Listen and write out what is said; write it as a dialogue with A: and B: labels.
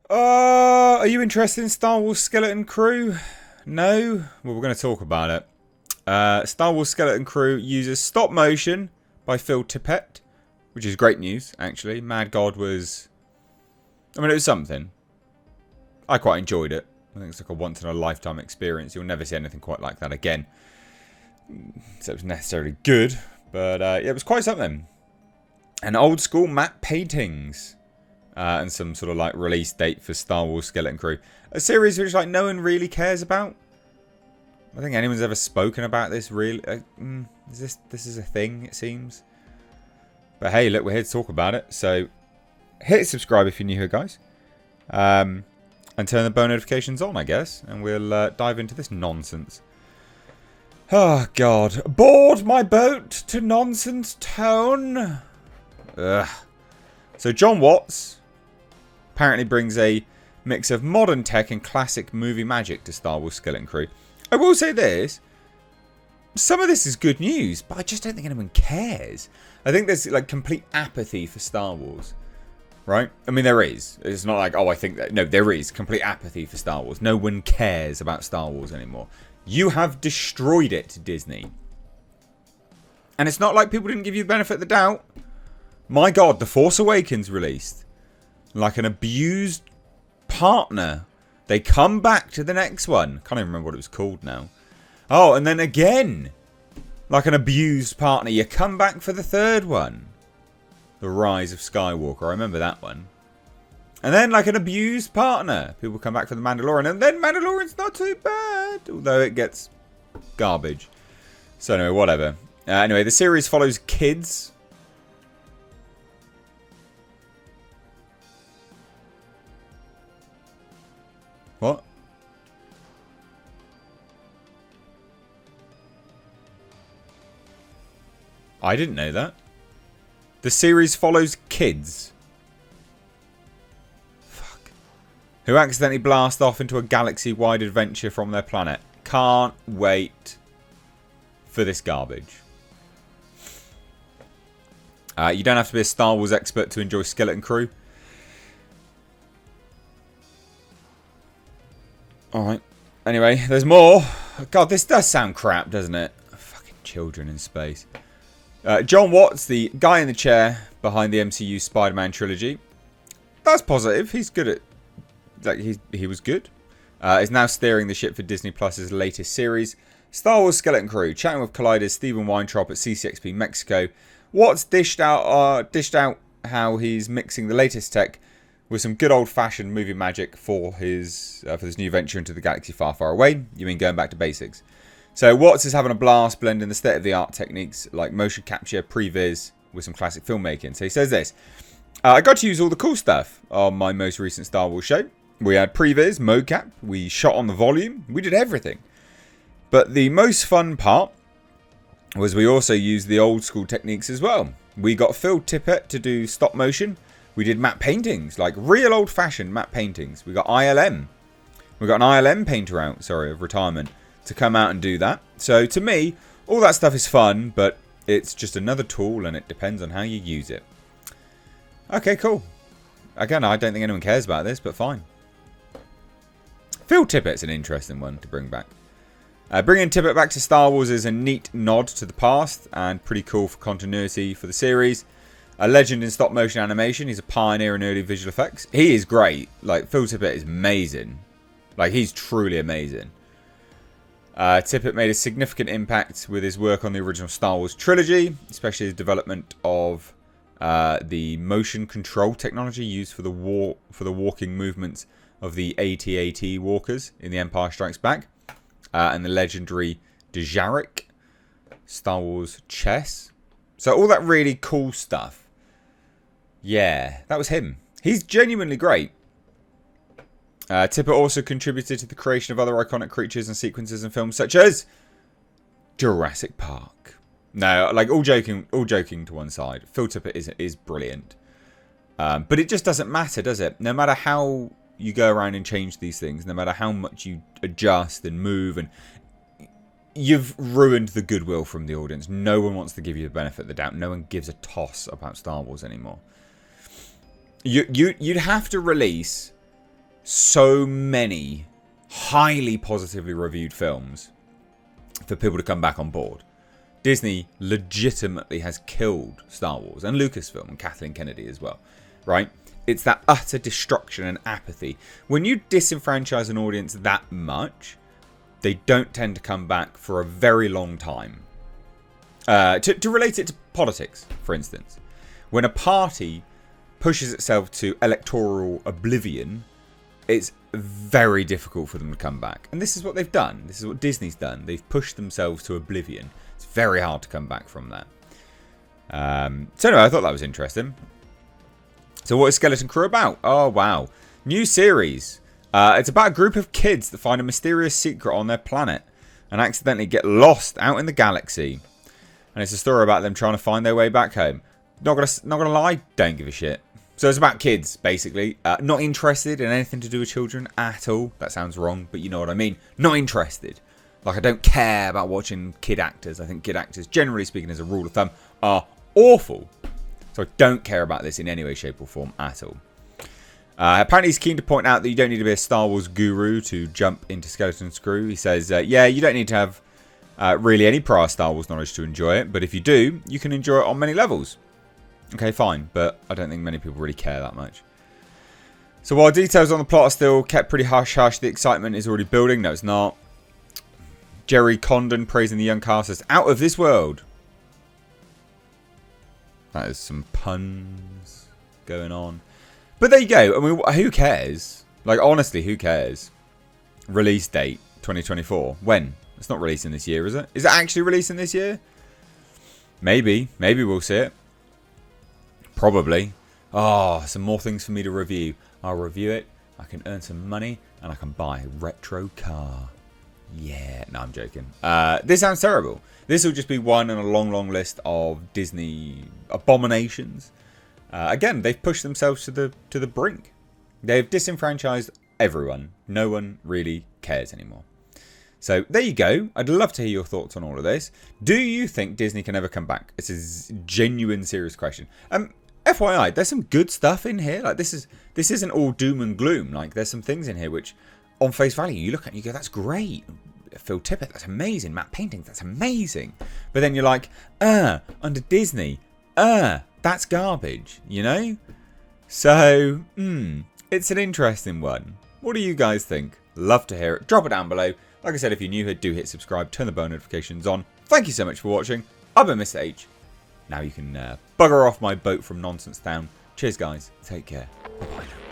A: Are you interested in Star Wars Skeleton Crew? No? Well, we're going to talk about it. Star Wars Skeleton Crew uses stop motion by Phil Tippett, which is great news, actually. Mad God was... I mean, it was something. I quite enjoyed it. I think it's like a once-in-a-lifetime experience. You'll never see anything quite like that again. So it was necessarily good, but yeah, it was quite something. And old-school matte paintings. And some sort of like release date for Star Wars Skeleton Crew. A series which like no one really cares about. I don't think anyone's ever spoken about this really. This is a thing, it seems. But hey, look, we're here to talk about it. So hit subscribe if you're new here, guys. And turn the bell notifications on, I guess. And we'll dive into this nonsense. Oh, God. Board my boat to Nonsense Town. Ugh. So Jon Watts apparently brings a mix of modern tech and classic movie magic to Star Wars Skeleton Crew. I will say this. Some of this is good news, but I just don't think anyone cares. I think there's like complete apathy for Star Wars. Right? I mean, there is. It's not like, oh, I think that... No, there is complete apathy for Star Wars. No one cares about Star Wars anymore. You have destroyed it, Disney. And it's not like people didn't give you the benefit of the doubt. My God, The Force Awakens released. Like an abused partner. They come back to the next one. Can't even remember what it was called now. Oh, and then again. Like an abused partner. You come back for the third one. The Rise of Skywalker. I remember that one. And then like an abused partner. People come back for The Mandalorian. And then Mandalorian's not too bad. Although it gets garbage. So anyway, whatever. Anyway, the series follows kids. What? I didn't know that. The series follows kids. Fuck. Who accidentally blast off into a galaxy-wide adventure from their planet. Can't wait for this garbage. You don't have to be a Star Wars expert to enjoy Skeleton Crew. Alright. Anyway, there's more. God, this does sound crap, doesn't it? Fucking children in space. Jon Watts, the guy in the chair behind the MCU Spider-Man trilogy. That's positive. He's good at... Like, he was good. Is now steering the ship for Disney Plus's latest series, Star Wars Skeleton Crew. Chatting with Collider's Stephen Weintraub at CCXP Mexico. Watts dished out how he's mixing the latest tech with some good old-fashioned movie magic for his for this new venture into the galaxy far, far away. You mean going back to basics. So Watts is having a blast blending the state-of-the-art techniques like motion capture, previs with some classic filmmaking. So he says this. I got to use all the cool stuff on my most recent Star Wars show. We had previs, mocap, we shot on the volume, we did everything. But the most fun part was we also used the old school techniques as well. We got Phil Tippett to do stop motion. We did matte paintings, like real old-fashioned matte paintings. We got ILM. We got an ILM painter out, sorry, of retirement, to come out and do that. So to me, all that stuff is fun, but it's just another tool and it depends on how you use it. Okay, cool. Again, I don't think anyone cares about this, but fine. Phil Tippett's an interesting one to bring back. Bringing Tippett back to Star Wars is a neat nod to the past and pretty cool for continuity for the series. A legend in stop motion animation. He's a pioneer in early visual effects. He is great. Like, Phil Tippett is amazing. Like, he's truly amazing. Tippett made a significant impact with his work on the original Star Wars trilogy, especially his development of the motion control technology used for the walking movements of the AT-AT walkers in The Empire Strikes Back, and the legendary Dejarik Star Wars chess. So all that really cool stuff. Yeah, that was him. He's genuinely great. Tippett also contributed to the creation of other iconic creatures and sequences in films such as Jurassic Park. No, like all joking to one side. Phil Tippett is brilliant. But it just doesn't matter, does it? No matter how you go around and change these things, no matter how much you adjust and move, and you've ruined the goodwill from the audience. No one wants to give you the benefit of the doubt. No one gives a toss about Star Wars anymore. You'd have to release so many highly positively reviewed films for people to come back on board. Disney legitimately has killed Star Wars and Lucasfilm and Kathleen Kennedy as well, right? It's that utter destruction and apathy. When you disenfranchise an audience that much, they don't tend to come back for a very long time. To relate it to politics, for instance, when a party pushes itself to electoral oblivion, it's very difficult for them to come back. And this is what they've done. This is what Disney's done. They've pushed themselves to oblivion. It's very hard to come back from that. So anyway, I thought that was interesting. So what is Skeleton Crew about? Oh, wow. New series. It's about a group of kids that find a mysterious secret on their planet and accidentally get lost out in the galaxy. And it's a story about them trying to find their way back home. Not gonna lie, don't give a shit. So it's about kids, basically. Not interested in anything to do with children at all. That sounds wrong, but you know what I mean. Not interested. Like, I don't care about watching kid actors. I think kid actors, generally speaking, as a rule of thumb, are awful. So I don't care about this in any way, shape, or form at all. Apparently, he's keen to point out that you don't need to be a Star Wars guru to jump into Skeleton Crew. He says, yeah, you don't need to have really any prior Star Wars knowledge to enjoy it. But if you do, you can enjoy it on many levels. Okay, fine, but I don't think many people really care that much. So while details on the plot are still kept pretty hush-hush, the excitement is already building. No, it's not. Jerry Condon praising the young cast as out of this world. That is some puns going on. But there you go. I mean, who cares? Like, honestly, who cares? Release date, 2024. When? It's not releasing this year, is it? Is it actually releasing this year? Maybe. Maybe we'll see it. Probably. Oh, some more things for me to review. I'll review it. I can earn some money. And I can buy a retro car. Yeah. No, I'm joking. This sounds terrible. This will just be one in a long, long list of Disney abominations. Again, they've pushed themselves to the brink. They've disenfranchised everyone. No one really cares anymore. So there you go. I'd love to hear your thoughts on all of this. Do you think Disney can ever come back? It's a genuine, serious question. FYI, there's some good stuff in here. Like, this isn't all doom and gloom. Like, there's some things in here which, on face value, you look at and you go, that's great. Phil Tippett, that's amazing. Matte paintings, that's amazing. But then you're like, under Disney, that's garbage, you know? So, it's an interesting one. What do you guys think? Love to hear it. Drop it down below. Like I said, if you're new here, do hit subscribe, turn the bell notifications on. Thank you so much for watching. I've been Mr. H. Now you can bugger off my boat from Nonsense Town. Cheers, guys. Take care. Bye-bye now.